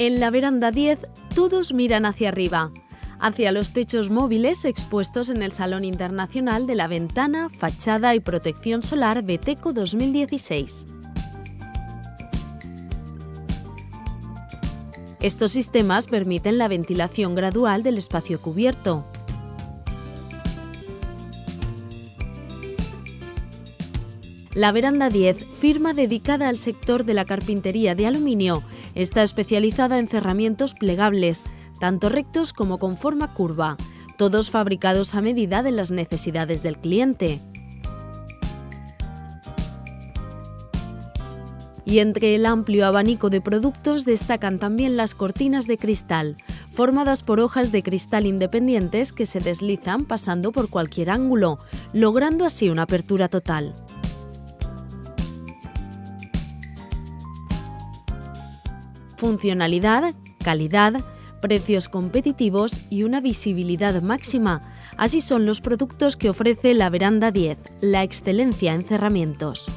En la veranda 10, todos miran hacia arriba, hacia los techos móviles expuestos en el Salón Internacional de la Ventana, Fachada y Protección Solar Veteco 2016. Estos sistemas permiten la ventilación gradual del espacio cubierto. La Veranda 10, firma dedicada al sector de la carpintería de aluminio, está especializada en cerramientos plegables, tanto rectos como con forma curva, todos fabricados a medida de las necesidades del cliente. Y entre el amplio abanico de productos destacan también las cortinas de cristal, formadas por hojas de cristal independientes que se deslizan pasando por cualquier ángulo, logrando así una apertura total. Funcionalidad, calidad, precios competitivos y una visibilidad máxima. Así son los productos que ofrece la Veranda 10, la excelencia en cerramientos.